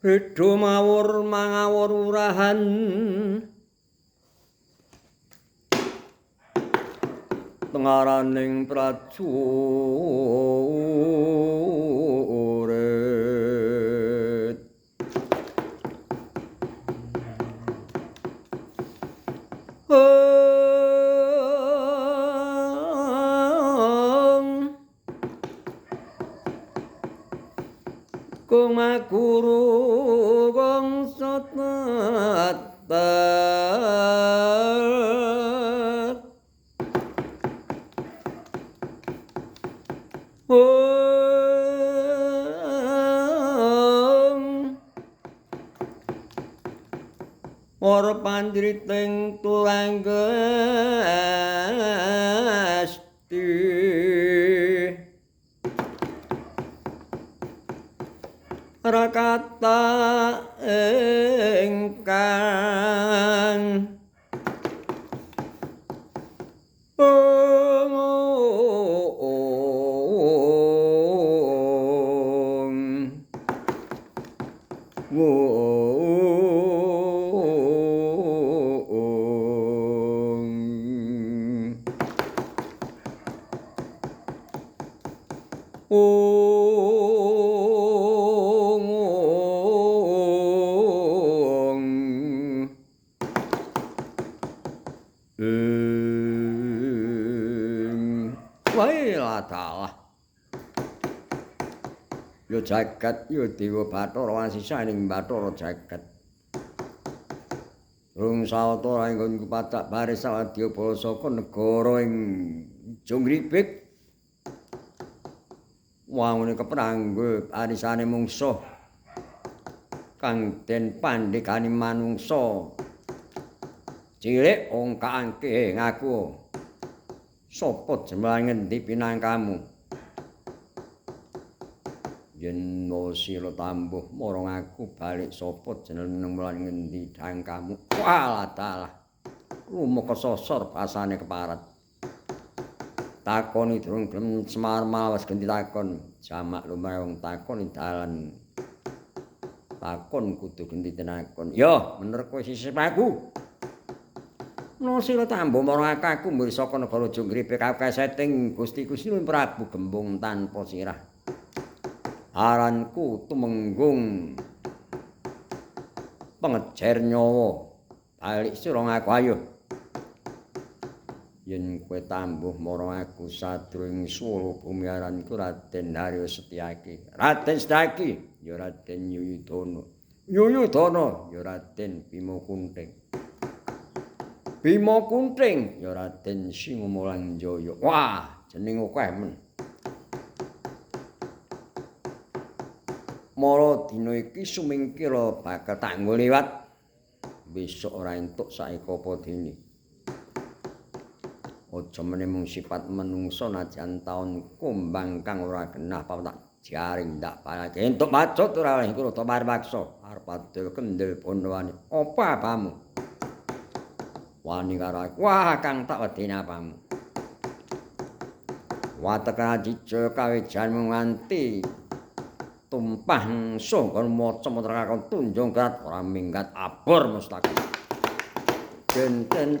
Ridho mawur mangawur urahan tengaraning prajurit Kumaguru gongso tatat Ora panjriting tulanggesti rakata ingkang Wailah ya jagat ya dewa Bathara wasisaning Bathara jagat rung sawetara ingkang kepadak baris sawadya bala saka negara ing Jonggripik wangune keprangga arisane mungsuh kang den pandhegani manungsa cilik ongkake ngaku sapa jembar ngendi pinangkamu yen sira tambuh marang aku balik sapa jeneng lan ngendi dangkamu walah dalah lumeka sosor basane keparat takoni durung gelem semar mawas ganti takon jamak lumrah wong takon dalan takon kudu ganti tinakon yo bener kowe sisip aku no sira tambuh marang aku mburi saka negara Jonggripik kakeseting Gusti Prabu Gembung tanpa sirah aranku tumenggung pengejer nyawa balik sira ngaku ayo yen kowe tambuh marang aku sadurunge swara bumi aranku Raden Haryo Setyaki Raden Setyaki ya Raden Yuyudana ya Raden Bima Kunting ya Raden Singomolanjaya wah jeneng akeh men mara dina iki sumingkira bakal tanggo liwat besok ora entuk saiko apa dene aja meneh mung sifat menungsa najan taun kumbang kang ora genah pawetak jaring ndak parake entuk macut ora oleh kula to parpaksa arep adil kendel pondowani apa apamu wani karo aku wah kang tak wedeni apamu watek ajijo kawejanmu nganti tumpah suh kon maca mantra kakon tunjung gat ora minggat abur mustaqim den den